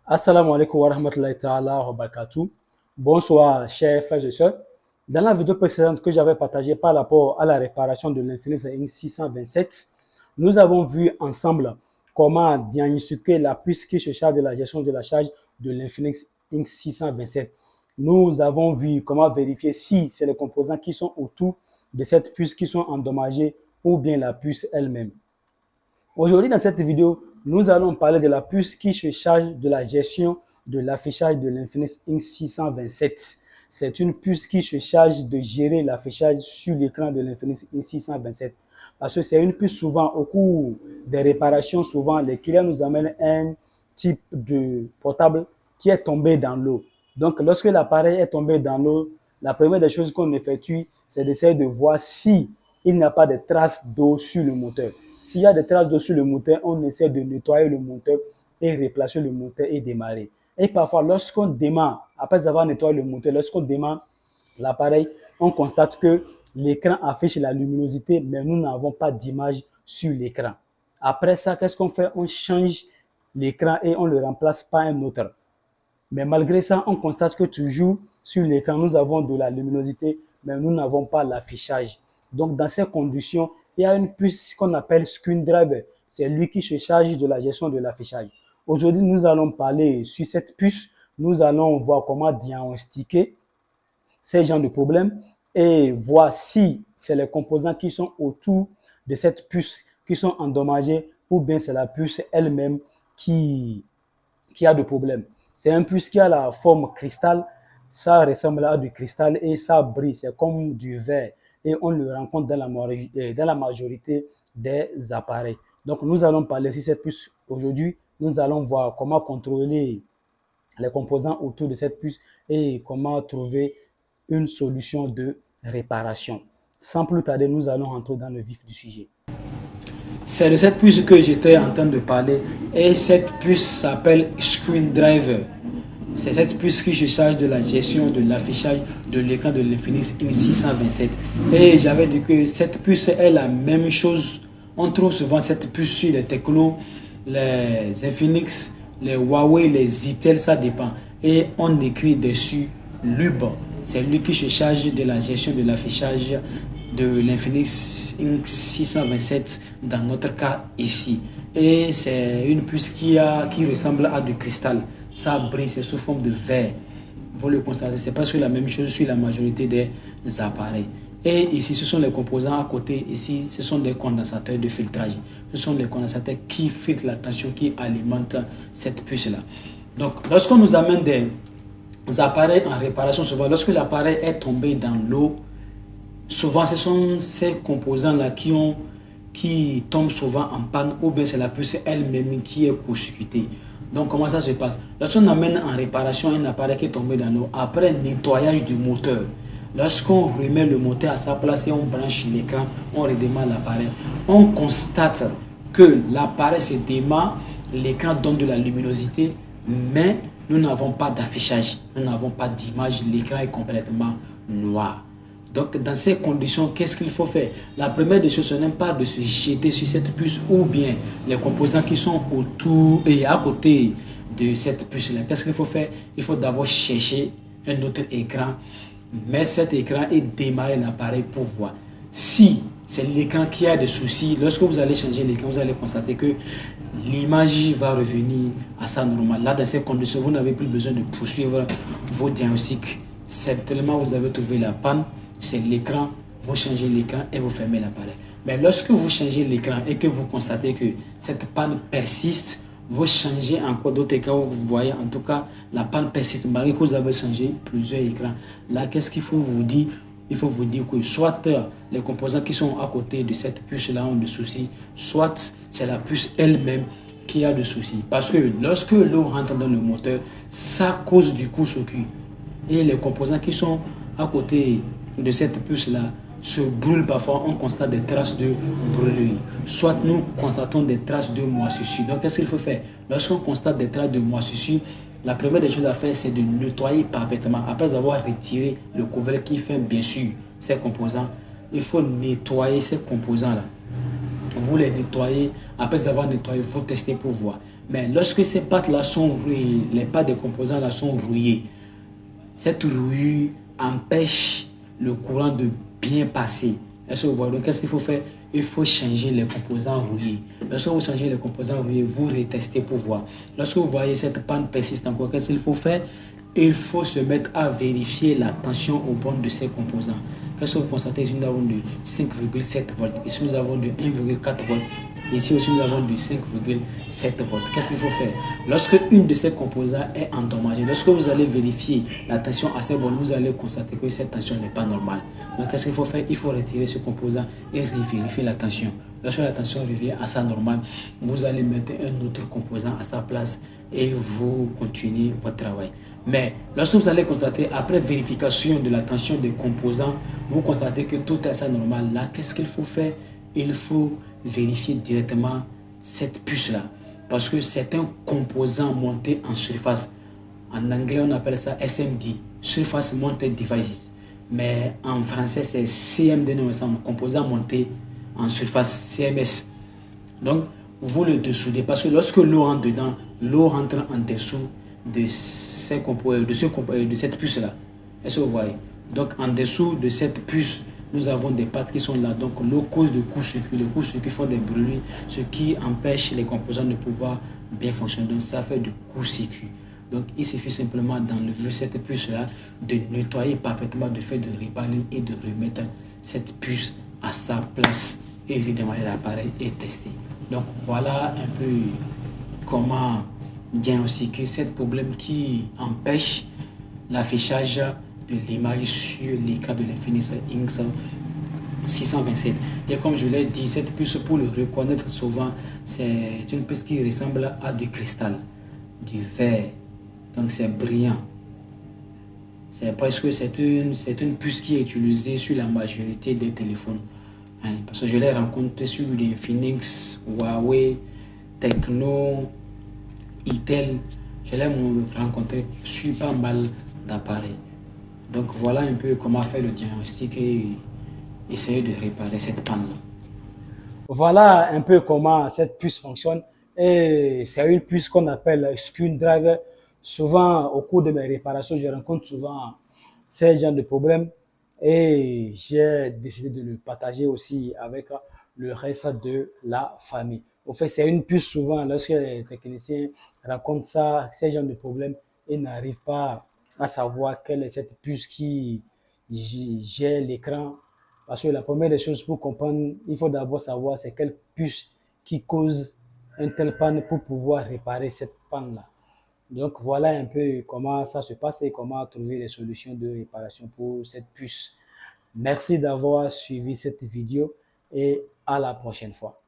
Assalamu alaikum wa rahmatullahi ta'ala wa barakatuh. Bonsoir, chers frères et sœurs. Dans la vidéo précédente que j'avais partagée par rapport à la réparation de l'Infinix X627, nous avons vu ensemble comment diagnostiquer la puce qui se charge de la gestion de la charge de l'Infinix X627. Nous avons vu comment vérifier si c'est les composants qui sont autour de cette puce qui sont endommagés ou bien la puce elle-même. Aujourd'hui, dans cette vidéo, nous allons parler de la puce qui se charge de la gestion de l'affichage de l'Infinix X627. C'est une puce qui se charge de gérer l'affichage sur l'écran de l'Infinix X627. Parce que c'est une puce souvent, au cours des réparations, souvent, les clients nous amènent un type de portable qui est tombé dans l'eau. Donc, lorsque l'appareil est tombé dans l'eau, la première des choses qu'on effectue, c'est d'essayer de voir si il n'y a pas de traces d'eau sur le moteur. S'il y a des traces d'eau sur le moteur, on essaie de nettoyer le moteur et replacer le moteur et démarrer. Et parfois, lorsqu'on démarre, après avoir nettoyé le moteur, lorsqu'on démarre l'appareil, on constate que l'écran affiche la luminosité, mais nous n'avons pas d'image sur l'écran. Après ça, qu'est-ce qu'on fait? On change l'écran et on le remplace par un autre. Mais malgré ça, on constate que toujours sur l'écran, nous avons de la luminosité, mais nous n'avons pas l'affichage. Donc, dans ces conditions, il y a une puce qu'on appelle Screen Driver. C'est lui qui se charge de la gestion de l'affichage. Aujourd'hui, nous allons parler sur cette puce. Nous allons voir comment diagnostiquer ces genres de problèmes et voir si c'est les composants qui sont autour de cette puce qui sont endommagés ou bien c'est la puce elle-même qui a de problèmes. C'est un puce qui a la forme cristal. Ça ressemble à du cristal et ça brille. C'est comme du verre. Et on le rencontre dans la majorité des appareils. Donc, nous allons parler sur cette puce aujourd'hui. Nous allons voir comment contrôler les composants autour de cette puce et comment trouver une solution de réparation. Sans plus tarder, nous allons entrer dans le vif du sujet. C'est de cette puce que j'étais en train de parler et cette puce s'appelle Screen Driver. C'est cette puce qui se charge de la gestion de l'affichage de l'écran de l'Infinix X627. Et j'avais dit que cette puce est la même chose. On trouve souvent cette puce sur les Tecno, les Infinix, les Huawei, les Itel, ça dépend. Et on écrit dessus LUB. C'est lui qui se charge de la gestion de l'affichage de l'Infinix X627 dans notre cas ici. Et c'est une puce qui ressemble à du cristal. Ça brille, c'est sous forme de verre. Vous le constatez, c'est presque la même chose sur la majorité des appareils. Et ici, ce sont les composants à côté. Ici, ce sont des condensateurs de filtrage. Ce sont les condensateurs qui filtrent la tension, qui alimentent cette puce-là. Donc, lorsqu'on nous amène des appareils en réparation, souvent, lorsque l'appareil est tombé dans l'eau, souvent, ce sont ces composants-là qui tombent souvent en panne, ou bien c'est la puce elle-même qui est court-circuitée. Donc, comment ça se passe? Lorsqu'on amène en réparation un appareil qui est tombé dans l'eau, après nettoyage du moteur, lorsqu'on remet le moteur à sa place et on branche l'écran, on redémarre l'appareil, on constate que l'appareil se démarre, l'écran donne de la luminosité, mais nous n'avons pas d'affichage, nous n'avons pas d'image, l'écran est complètement noir. Donc, dans ces conditions, qu'est-ce qu'il faut faire? La première des choses, ce n'est pas de se jeter sur cette puce ou bien les composants qui sont autour et à côté de cette puce-là. Qu'est-ce qu'il faut faire? Il faut d'abord chercher un autre écran, mettre cet écran et démarrer l'appareil pour voir. Si c'est l'écran qui a des soucis, lorsque vous allez changer l'écran, vous allez constater que l'image va revenir à sa normale. Là, dans ces conditions, vous n'avez plus besoin de poursuivre vos diagnostics. Certainement, vous avez trouvé la panne. C'est l'écran, vous changez l'écran et vous fermez l'appareil. Mais lorsque vous changez l'écran et que vous constatez que cette panne persiste, vous changez encore d'autres écrans, vous voyez en tout cas la panne persiste malgré que vous avez changé plusieurs écrans. Là, qu'est-ce qu'il faut vous dire? Il faut vous dire que soit les composants qui sont à côté de cette puce-là ont des soucis, soit c'est la puce elle-même qui a des soucis. Parce que lorsque l'eau rentre dans le moteur, ça cause du court-circuit. Et les composants qui sont à côté de cette puce-là se brûlent parfois, on constate des traces de brûlure. Soit nous constatons des traces de moisissure. Donc, qu'est-ce qu'il faut faire? Lorsqu'on constate des traces de moisissure, la première des choses à faire, c'est de nettoyer parfaitement. Après avoir retiré le couvercle qui fait bien sûr ces composants, il faut nettoyer ces composants-là. Vous les nettoyez, après avoir nettoyé, vous testez pour voir. Mais lorsque ces pattes-là sont rouillées, les pattes des composants là sont rouillées, cette rouille empêche le courant de bien passer. Est-ce que vous voyez? Donc, qu'est-ce qu'il faut faire? Il faut changer les composants rouillés. Lorsque vous changez les composants rouillés, vous retestez pour voir. Lorsque vous voyez cette panne persiste encore, qu'est-ce qu'il faut faire? Il faut se mettre à vérifier la tension aux bornes de ces composants. Qu'est-ce que vous constatez? Ici, nous avons de 5,7 volts. Ici, nous avons de 1,4 volts. Ici aussi, nous avons de 5,7 volts. Qu'est-ce qu'il faut faire? Lorsque une de ces composants est endommagée, lorsque vous allez vérifier la tension à ces bornes, vous allez constater que cette tension n'est pas normale. Donc, qu'est-ce qu'il faut faire? Il faut retirer ce composant et vérifier la tension. Lorsque la tension revient à sa normale, vous allez mettre un autre composant à sa place et vous continuez votre travail. Mais lorsque vous allez constater, après vérification de la tension des composants, vous constatez que tout est à sa normale, là, qu'est-ce qu'il faut faire? Il faut vérifier directement cette puce-là. Parce que c'est un composant monté en surface. En anglais, on appelle ça SMD, Surface Mounted Devices. Mais en français, c'est CMD, composant monté en surface, CMS. Donc, vous le dessoudez parce que lorsque l'eau rentre dedans, l'eau rentre en dessous de, de cette puce-là. Est-ce que vous voyez? Donc, en dessous de cette puce, nous avons des pattes qui sont là. Donc, l'eau cause de court-circuit. Les courts-circuits font des bruits, ce qui empêche les composants de pouvoir bien fonctionner. Donc, ça fait de court-circuit. Donc, il suffit simplement d'enlever cette puce-là, de nettoyer parfaitement, de faire de réparer et de remettre cette puce à sa place et redémarrer l'appareil et tester. Donc, voilà un peu comment diagnostiquer ce problème qui empêche l'affichage de l'image sur l'écran de l'Infinix Inks 627. Et comme je l'ai dit, cette puce, pour le reconnaître souvent, c'est une puce qui ressemble à du cristal, du verre. Donc c'est brillant. C'est parce que c'est une puce qui est utilisée sur la majorité des téléphones. Hein, parce que je l'ai rencontré sur les Infinix, Huawei, Tecno, Itel. Je l'ai rencontré sur pas mal d'appareils. Donc voilà un peu comment faire le diagnostic et essayer de réparer cette panne-là. Voilà un peu comment cette puce fonctionne. Et c'est une puce qu'on appelle screwdriver. Souvent, au cours de mes réparations, je rencontre souvent ces genres de problèmes. Et j'ai décidé de le partager aussi avec le reste de la famille. Au fait, c'est une puce souvent, lorsque les techniciens rencontrent ça, ces genres de problèmes, ils n'arrivent pas à savoir quelle est cette puce qui gère l'écran parce que la première des choses pour comprendre, il faut d'abord savoir c'est quelle puce qui cause un tel panne pour pouvoir réparer cette panne-là. Donc voilà un peu comment ça se passe et comment trouver les solutions de réparation pour cette puce. Merci d'avoir suivi cette vidéo et à la prochaine fois.